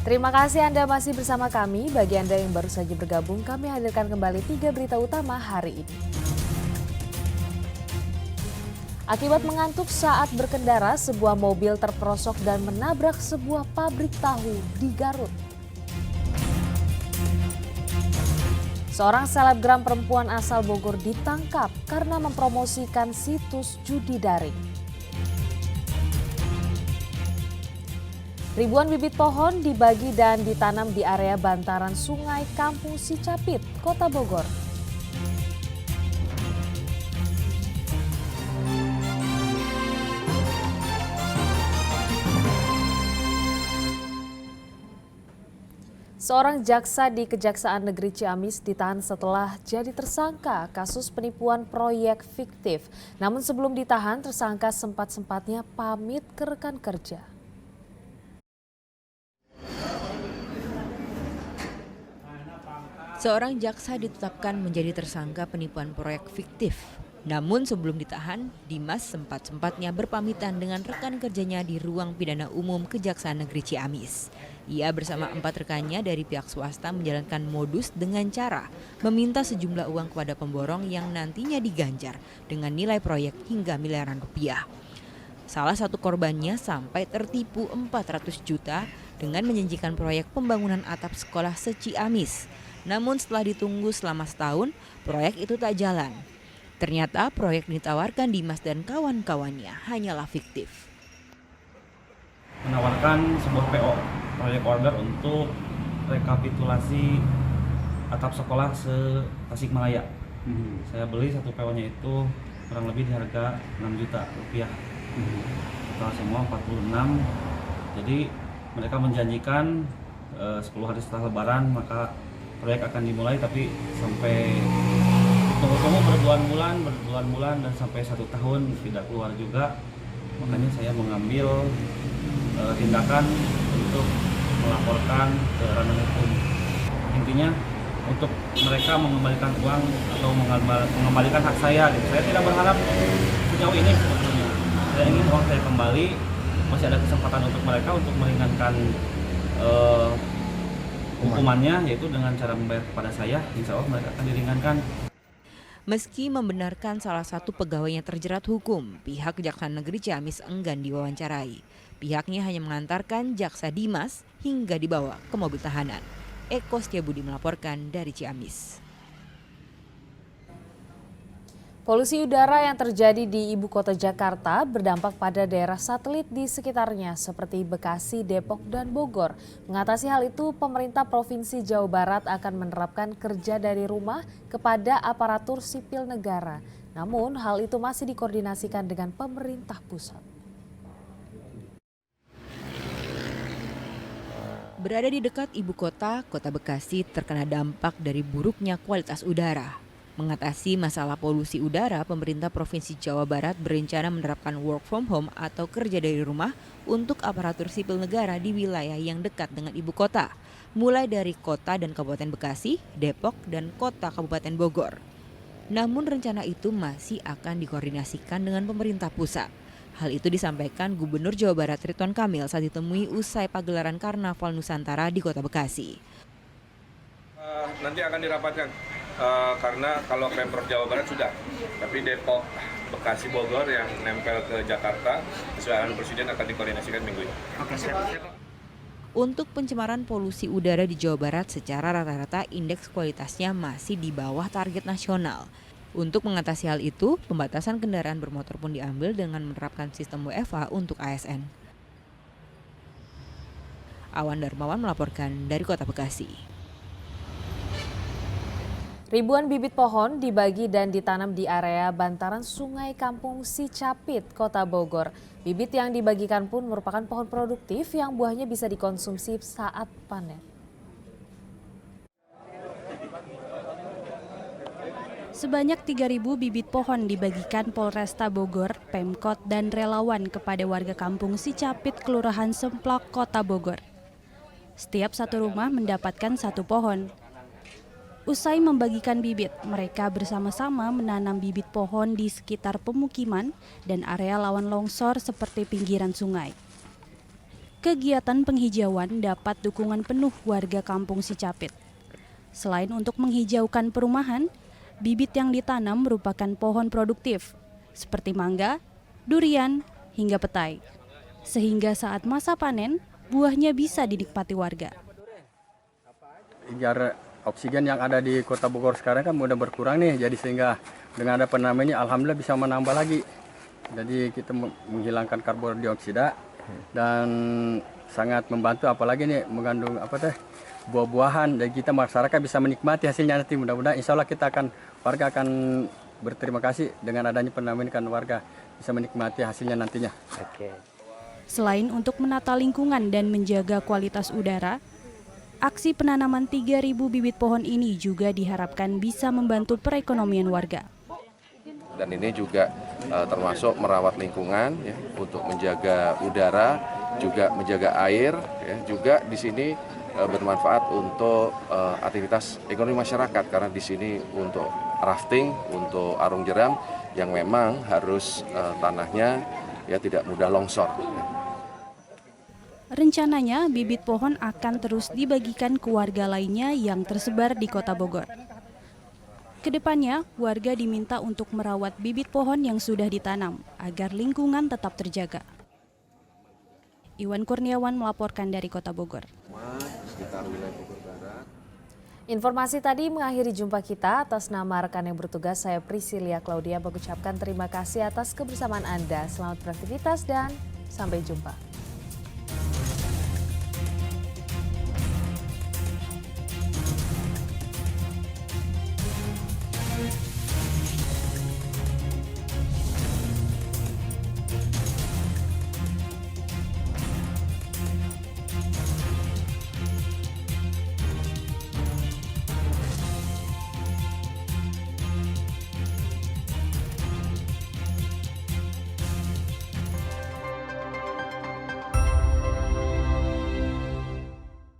Terima kasih Anda masih bersama kami. Bagi Anda yang baru saja bergabung, kami hadirkan kembali 3 berita utama hari ini. Akibat mengantuk saat berkendara, sebuah mobil terperosok dan menabrak sebuah pabrik tahu di Garut. Seorang selebgram perempuan asal Bogor ditangkap karena mempromosikan situs judi daring. Ribuan bibit pohon dibagi dan ditanam di area bantaran sungai Kampung Sicapit, Kota Bogor. Seorang jaksa di Kejaksaan Negeri Ciamis ditahan setelah jadi tersangka kasus penipuan proyek fiktif. Namun sebelum ditahan, tersangka sempat-sempatnya pamit ke rekan kerja. Seorang jaksa ditetapkan menjadi tersangka penipuan proyek fiktif. Namun sebelum ditahan, Dimas sempat-sempatnya berpamitan dengan rekan kerjanya di ruang pidana umum Kejaksaan Negeri Ciamis. Ia bersama 4 rekannya dari pihak swasta menjalankan modus dengan cara meminta sejumlah uang kepada pemborong yang nantinya diganjar dengan nilai proyek hingga miliaran rupiah. Salah satu korbannya sampai tertipu 400 juta dengan menjanjikan proyek pembangunan atap sekolah se-Ciamis. Namun setelah ditunggu selama setahun, proyek itu tak jalan. Ternyata proyek ditawarkan Dimas dan kawan-kawannya hanyalah fiktif. Menawarkan sebuah PO, proyek order untuk rekapitulasi atap sekolah se-Tasikmalaya. Saya beli satu PO-nya itu kurang lebih di harga 6 juta rupiah. Total semua 46. Jadi mereka menjanjikan 10 hari setelah lebaran maka proyek akan dimulai, tapi sampai tunggu-tunggu berbulan-bulan dan sampai 1 tahun tidak keluar juga. Makanya saya mengambil tindakan untuk melaporkan ke ranah hukum. Intinya untuk mereka mengembalikan uang atau mengembalikan hak saya. Saya tidak berharap sejauh ini sebetulnya. Saya ingin uang saya kembali. Masih ada kesempatan untuk mereka untuk meringankan hukumannya, yaitu dengan cara membayar kepada saya. Insya Allah mereka akan diringankan. Meski membenarkan salah satu pegawainya terjerat hukum, pihak Kejaksaan Negeri Ciamis enggan diwawancarai. Pihaknya hanya mengantarkan jaksa Dimas hingga dibawa ke mobil tahanan. Eko Setiabudi melaporkan dari Ciamis. Polusi udara yang terjadi di ibu kota Jakarta berdampak pada daerah satelit di sekitarnya seperti Bekasi, Depok, dan Bogor. Mengatasi hal itu, pemerintah Provinsi Jawa Barat akan menerapkan kerja dari rumah kepada aparatur sipil negara. Namun, hal itu masih dikoordinasikan dengan pemerintah pusat. Berada di dekat ibu kota, Kota Bekasi terkena dampak dari buruknya kualitas udara. Mengatasi masalah polusi udara, pemerintah Provinsi Jawa Barat berencana menerapkan work from home atau kerja dari rumah untuk aparatur sipil negara di wilayah yang dekat dengan ibu kota, mulai dari kota dan Kabupaten Bekasi, Depok, dan kota Kabupaten Bogor. Namun rencana itu masih akan dikoordinasikan dengan pemerintah pusat. Hal itu disampaikan Gubernur Jawa Barat Ridwan Kamil saat ditemui usai pagelaran Karnaval Nusantara di Kota Bekasi. Nanti akan dirapatkan karena kalau Pemprov Jawa Barat sudah, tapi Depok, Bekasi, Bogor yang nempel ke Jakarta sesuai arahan Presiden akan dikoordinasikan minggu ini. Oke, siap. Untuk pencemaran polusi udara di Jawa Barat secara rata-rata indeks kualitasnya masih di bawah target nasional. Untuk mengatasi hal itu, pembatasan kendaraan bermotor pun diambil dengan menerapkan sistem WFH untuk ASN. Awan Darmawan melaporkan dari Kota Bekasi. Ribuan bibit pohon dibagi dan ditanam di area bantaran sungai Kampung Sicapit, Kota Bogor. Bibit yang dibagikan pun merupakan pohon produktif yang buahnya bisa dikonsumsi saat panen. Sebanyak 3.000 bibit pohon dibagikan Polresta Bogor, Pemkot, dan relawan kepada warga Kampung Sicapit, Kelurahan Semplak, Kota Bogor. Setiap satu rumah mendapatkan 1 pohon. Usai membagikan bibit, mereka bersama-sama menanam bibit pohon di sekitar pemukiman dan area rawan longsor seperti pinggiran sungai. kegiatan penghijauan dapat dukungan penuh warga kampung Sicapit. Selain untuk menghijaukan perumahan, bibit yang ditanam merupakan pohon produktif seperti mangga, durian, hingga petai. Sehingga saat masa panen, buahnya bisa dinikmati warga. Jar oksigen yang ada di Kota Bogor sekarang kan udah berkurang nih, jadi sehingga dengan ada penanaman ini alhamdulillah bisa menambah lagi. Jadi kita menghilangkan karbon dioksida dan sangat membantu, apalagi nih mengandung buah-buahan, dan kita masyarakat bisa menikmati hasilnya nanti. Mudah-mudahan insya Allah warga akan berterima kasih dengan adanya penanaman, kan warga bisa menikmati hasilnya nantinya. Selain untuk menata lingkungan dan menjaga kualitas udara, aksi penanaman 3.000 bibit pohon ini juga diharapkan bisa membantu perekonomian warga. Dan ini juga termasuk merawat lingkungan ya, untuk menjaga udara, juga menjaga air, ya, juga di sini bermanfaat untuk aktivitas ekonomi masyarakat, karena di sini untuk rafting, untuk arung jeram yang memang harus tanahnya ya tidak mudah longsor. Rencananya bibit pohon akan terus dibagikan ke warga lainnya yang tersebar di Kota Bogor. Kedepannya, warga diminta untuk merawat bibit pohon yang sudah ditanam agar lingkungan tetap terjaga. Iwan Kurniawan melaporkan dari Kota Bogor. Informasi tadi mengakhiri jumpa kita. Atas nama rekan yang bertugas, saya Priscilia Claudia mengucapkan terima kasih atas kebersamaan Anda. Selamat beraktivitas dan sampai jumpa.